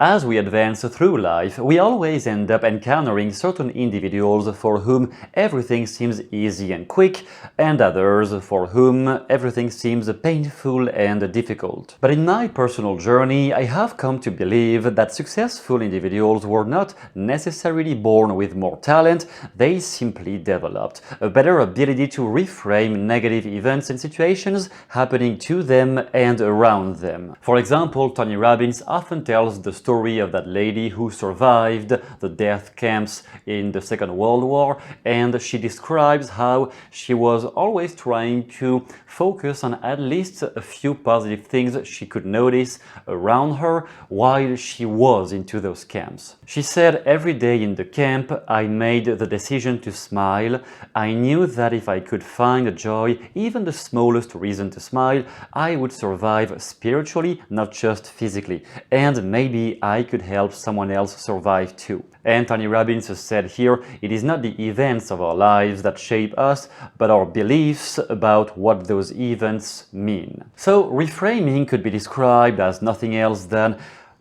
As we advance through life, we always end up encountering certain individuals for whom everything seems easy and quick, and others for whom everything seems painful and difficult. But in my personal journey, I have come to believe that successful individuals were not necessarily born with more talent, they simply developed a better ability to reframe negative events and situations happening to them and around them. For example, Tony Robbins often tells the story of that lady who survived the death camps in the Second World War, and she describes how she was always trying to focus on at least a few positive things she could notice around her while she was into those camps. She said, "Every day in the camp I made the decision to smile. I knew that if I could find a joy, even the smallest reason to smile, I would survive spiritually, not just physically, and maybe I could help someone else survive too." And Tony Robbins said here, it is not the events of our lives that shape us, but our beliefs about what those events mean. So reframing could be described as nothing else than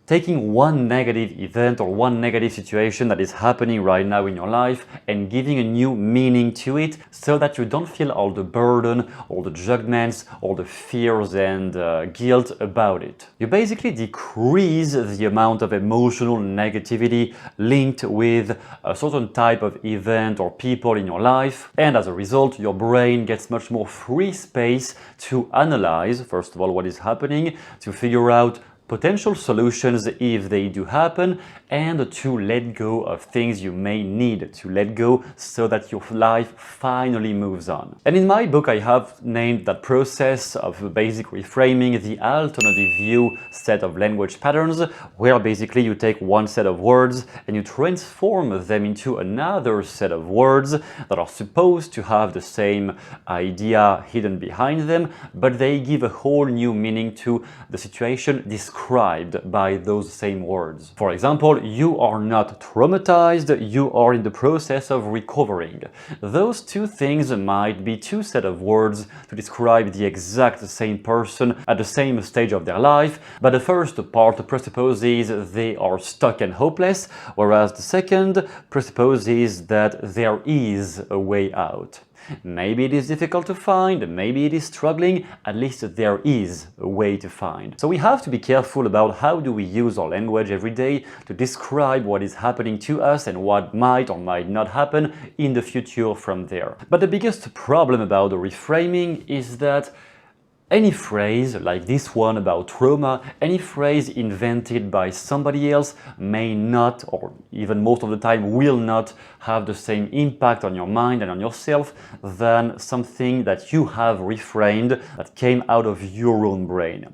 taking one negative event or one negative situation that is happening right now in your life and giving a new meaning to it so that you don't feel all the burden, all the judgments, all the fears and guilt about it. You basically decrease the amount of emotional negativity linked with a certain type of event or people in your life, and as a result your brain gets much more free space to analyze, first of all, what is happening, to figure out potential solutions if they do happen, and to let go of things you may need to let go so that your life finally moves on. And in my book I have named that process of basic reframing the alternative view set of language patterns, where basically you take one set of words and you transform them into another set of words that are supposed to have the same idea hidden behind them, but they give a whole new meaning to the situation described by those same words. For example, you are not traumatized, you are in the process of recovering. Those two things might be two sets of words to describe the exact same person at the same stage of their life, but the first part presupposes they are stuck and hopeless, whereas the second presupposes that there is a way out. Maybe it is difficult to find, maybe it is struggling, at least there is a way to find. So we have to be careful about how do we use our language every day to describe what is happening to us and what might or might not happen in the future from there. But the biggest problem about the reframing is that any phrase like this one about trauma, any phrase invented by somebody else may not, or even most of the time will not, have the same impact on your mind and on yourself than something that you have reframed that came out of your own brain.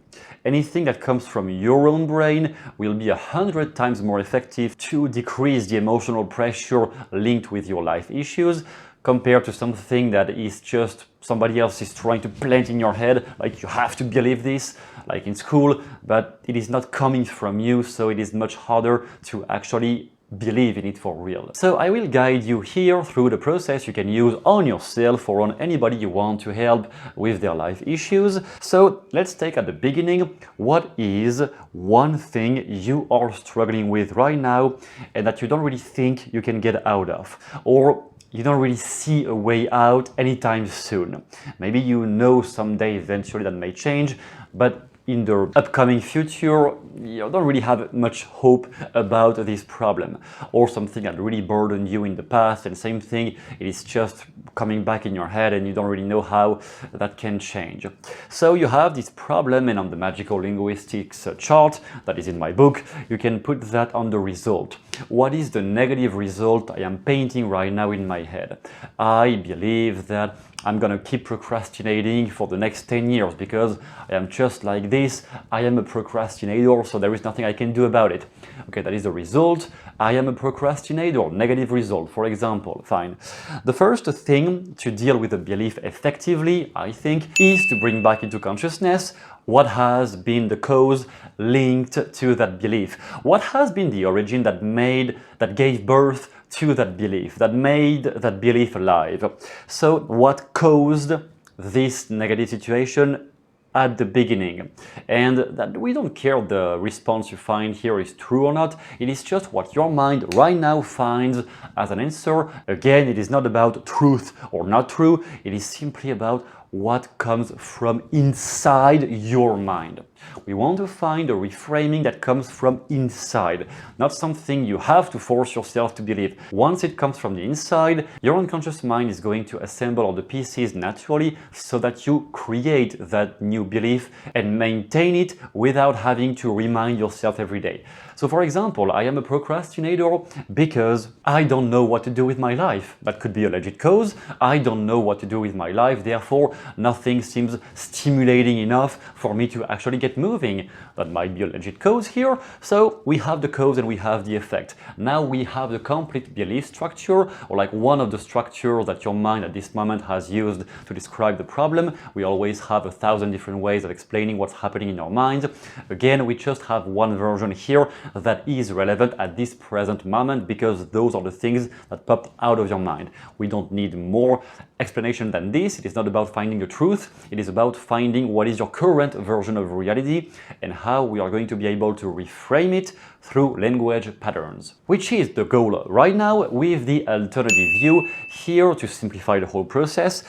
Anything that comes from your own brain will be 100 times more effective to decrease the emotional pressure linked with your life issues, compared to something that is just somebody else is trying to plant in your head, like you have to believe this, like in school, but it is not coming from you, so it is much harder to actually believe in it for real. So I will guide you here through the process you can use on yourself or on anybody you want to help with their life issues. So let's take at the beginning, what is one thing you are struggling with right now and that you don't really think you can get out of, or you don't really see a way out anytime soon. Maybe you know someday eventually that may change, but in the upcoming future, you don't really have much hope about this problem, or something that really burdened you in the past, and same thing, it is just coming back in your head and you don't really know how that can change. So you have this problem, and on the magical linguistics chart that is in my book, you can put that on the result. What is the negative result I am painting right now in my head? I believe that I'm gonna keep procrastinating for the next 10 years because I am just like this. I am a procrastinator, so there is nothing I can do about it. Okay, that is the result. I am a procrastinator, negative result, for example. Fine. The first thing to deal with a belief effectively, I think, is to bring back into consciousness what has been the cause linked to that belief. What has been the origin that gave birth to that belief, that made that belief alive. So what caused this negative situation at the beginning, and that we don't care the response you find here is true or not. It is just what your mind right now finds as an answer. Again, it is not about truth or not true, it is simply about what comes from inside your mind. We want to find a reframing that comes from inside, not something you have to force yourself to believe. Once it comes from the inside, your unconscious mind is going to assemble all the pieces naturally so that you create that new belief and maintain it without having to remind yourself every day. So for example, I am a procrastinator because I don't know what to do with my life. That could be a legit cause. I don't know what to do with my life, therefore nothing seems stimulating enough for me to actually get moving. That might be a legit cause here. So we have the cause and we have the effect. Now we have the complete belief structure, or like one of the structures that your mind at this moment has used to describe the problem. We always have 1,000 different ways of explaining what's happening in our minds. Again, we just have one version here that is relevant at this present moment because those are the things that popped out of your mind. We don't need more explanation than this. It is not about finding the truth. It is about finding what is your current version of reality and how we are going to be able to reframe it through language patterns, which is the goal right now with the alternative view. Here, to simplify the whole process,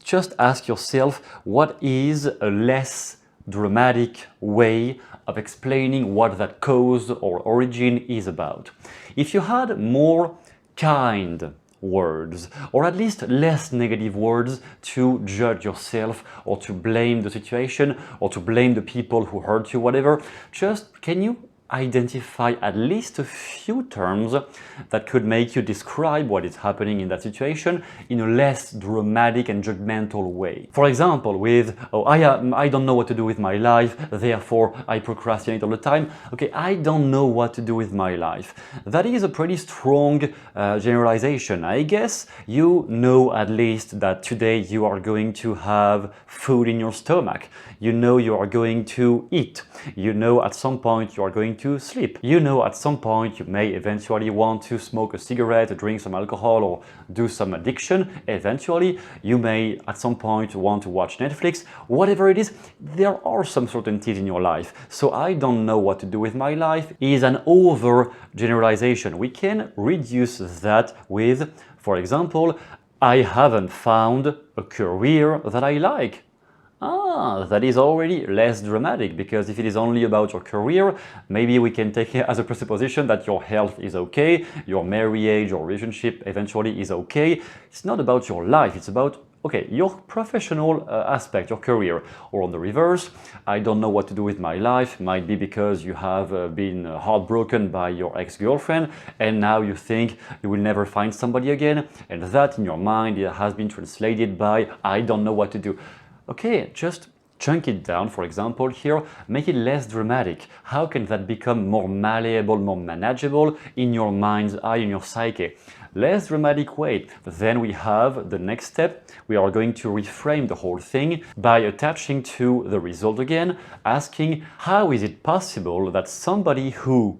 just ask yourself, what is a less dramatic way of explaining what that cause or origin is about? If you had more kind words, or at least less negative words to judge yourself or to blame the situation or to blame the people who hurt you, whatever, just can you identify at least a few terms that could make you describe what is happening in that situation in a less dramatic and judgmental way. For example, with, oh, I don't know what to do with my life, therefore I procrastinate all the time. Okay, I don't know what to do with my life. That is a pretty strong generalization. I guess you know at least that today you are going to have food in your stomach. You know you are going to eat. You know at some point you are going to sleep. You know at some point you may eventually want to smoke a cigarette, drink some alcohol, or do some addiction. Eventually you may at some point want to watch Netflix. Whatever it is, there are some certainties in your life. So I don't know what to do with my life is an over generalization. We can reduce that with, for example, I haven't found a career that I like. That is already less dramatic, because if it is only about your career, maybe we can take it as a presupposition that your health is okay, your marriage or relationship eventually is okay. It's not about your life, it's about, okay, your professional aspect, your career. Or on the reverse, I don't know what to do with my life, might be because you have been heartbroken by your ex-girlfriend and now you think you will never find somebody again, and that in your mind has been translated by I don't know what to do. Okay, just chunk it down, for example, here, make it less dramatic. How can that become more malleable, more manageable in your mind's eye, in your psyche? Less dramatic way. Then we have the next step. We are going to reframe the whole thing by attaching to the result again, asking how is it possible that somebody who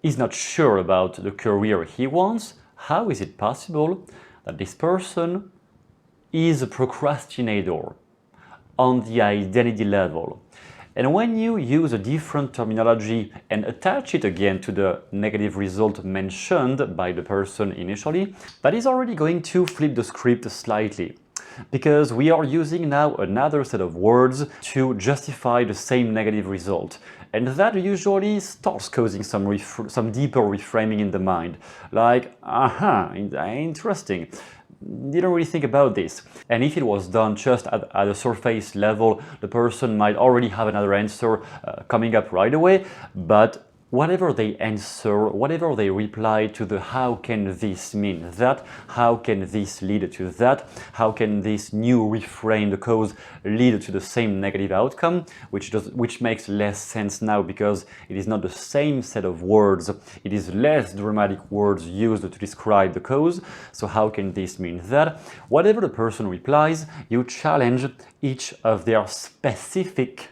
is not sure about the career he wants, how is it possible that this person is a procrastinator on the identity level? And when you use a different terminology and attach it again to the negative result mentioned by the person initially, that is already going to flip the script slightly, because we are using now another set of words to justify the same negative result. And that usually starts causing some deeper reframing in the mind. Like, interesting. Didn't really think about this. And if it was done just at a surface level, the person might already have another answer coming up right away. But whatever they answer, whatever they reply to the how can this mean that, how can this lead to that, how can this new reframe the cause lead to the same negative outcome, which makes less sense now because it is not the same set of words, it is less dramatic words used to describe the cause. So how can this mean that? Whatever the person replies, you challenge each of their specific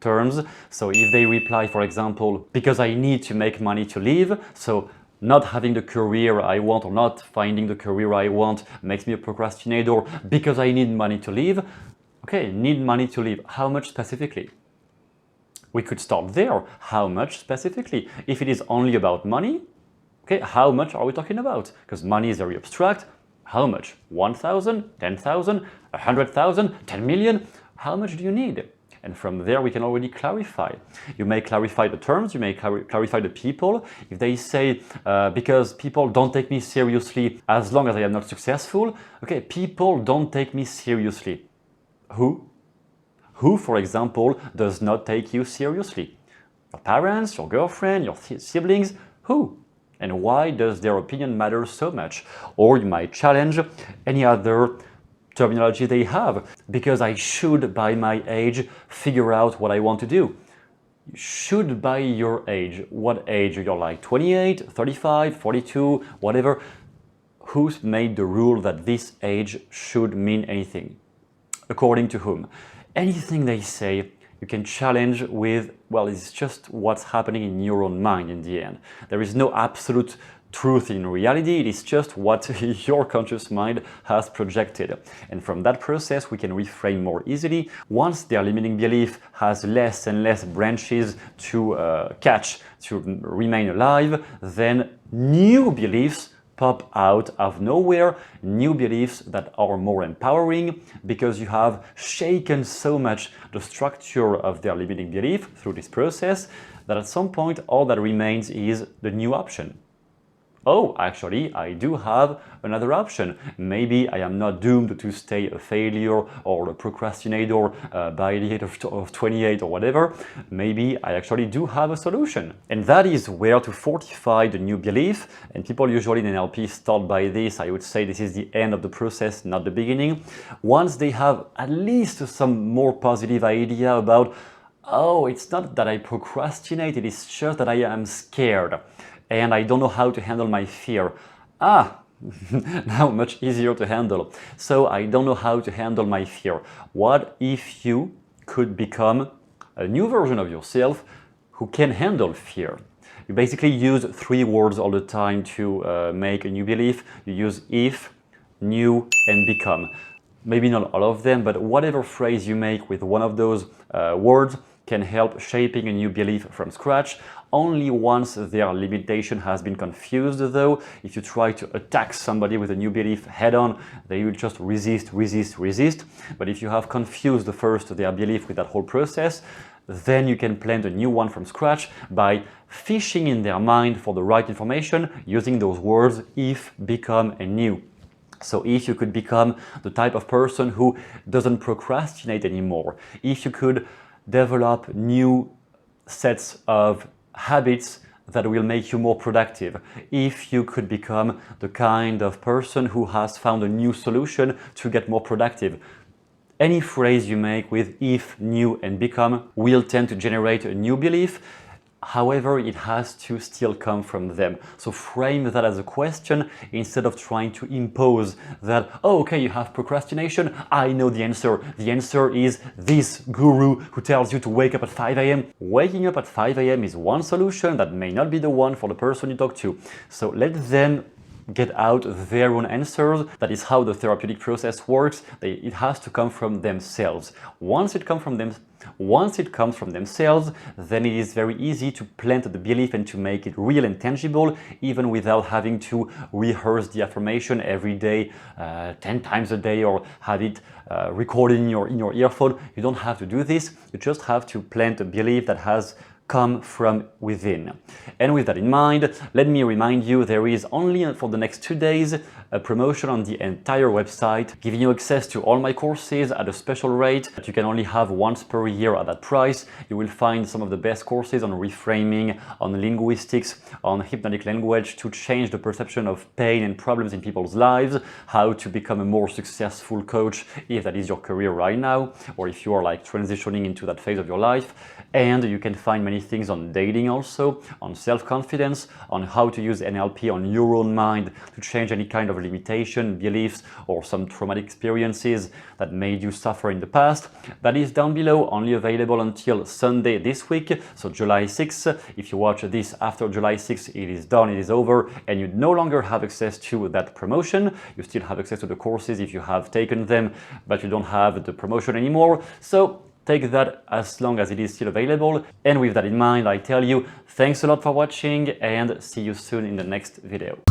terms. So if they reply, for example, because I need to make money to live, so not having the career I want or not finding the career I want makes me a procrastinator because I need money to live, Okay, need money to live. How much specifically? We could start there. How much specifically? If it is only about money, okay, how much are we talking about? Because money is very abstract. How much? 1,000, 10,000, 100,000, 10 million? How much do you need? And from there, we can already clarify. You may clarify the terms, you may clarify the people. If they say, because people don't take me seriously as long as I am not successful, okay, people don't take me seriously. Who? Who, for example, does not take you seriously? Your parents, your girlfriend, your siblings? Who? And why does their opinion matter so much? Or you might challenge any other terminology they have. Because I should, by my age, figure out what I want to do. You should by your age. What age? You're like 28, 35, 42, whatever. Who's made the rule that this age should mean anything? According to whom? Anything they say, you can challenge with, well, it's just what's happening in your own mind in the end. There is no absolute truth in reality, it is just what your conscious mind has projected. And from that process, we can reframe more easily. Once their limiting belief has less and less branches to catch, to remain alive, then new beliefs pop out of nowhere, new beliefs that are more empowering because you have shaken so much the structure of their limiting belief through this process that at some point all that remains is the new option. Oh, actually, I do have another option. Maybe I am not doomed to stay a failure or a procrastinator by the age of 28 or whatever. Maybe I actually do have a solution. And that is where to fortify the new belief. And people usually in NLP start by this. I would say this is the end of the process, not the beginning. Once they have at least some more positive idea about, oh, it's not that I procrastinate, it is just that I am scared. And I don't know how to handle my fear. Now much easier to handle. So I don't know how to handle my fear. What if you could become a new version of yourself who can handle fear? You basically use 3 words all the time to make a new belief. You use if, new, and become. Maybe not all of them, but whatever phrase you make with one of those words can help shaping a new belief from scratch. Only once their limitation has been confused though. If you try to attack somebody with a new belief head on, they will just resist. But if you have confused their belief with that whole process, then you can plant a new one from scratch by fishing in their mind for the right information using those words if, become, and new. So if you could become the type of person who doesn't procrastinate anymore, if you could develop new sets of habits that will make you more productive, if you could become the kind of person who has found a new solution to get more productive. Any phrase you make with if, new, and become will tend to generate a new belief. However, it has to still come from them. So frame that as a question instead of trying to impose that, oh, okay, you have procrastination, I know the answer. The answer is this guru who tells you to wake up at 5 a.m. Waking up at 5 a.m. is one solution that may not be the one for the person you talk to. So let them get out their own answers. That is how the therapeutic process works. It has to come from themselves. Once it comes from themselves, then it is very easy to plant the belief and to make it real and tangible, even without having to rehearse the affirmation every day, 10 times a day, or have it recorded in your earphone. You don't have to do this. You just have to plant a belief that has come from within. And with that in mind, let me remind you there is only for the next 2 days a promotion on the entire website, giving you access to all my courses at a special rate that you can only have once per year at that price. You will find some of the best courses on reframing, on linguistics, on hypnotic language to change the perception of pain and problems in people's lives, how to become a more successful coach if that is your career right now, or if you are like transitioning into that phase of your life. And you can find many things on dating also, on self-confidence, on how to use NLP on your own mind to change any kind of limitation, beliefs, or some traumatic experiences that made you suffer in the past. That is down below, only available until Sunday this week, so July 6th. If you watch this after July 6th, it is done, it is over, and you no longer have access to that promotion. You still have access to the courses if you have taken them, but you don't have the promotion anymore. So take that as long as it is still available. And with that in mind, I tell you, thanks a lot for watching and see you soon in the next video.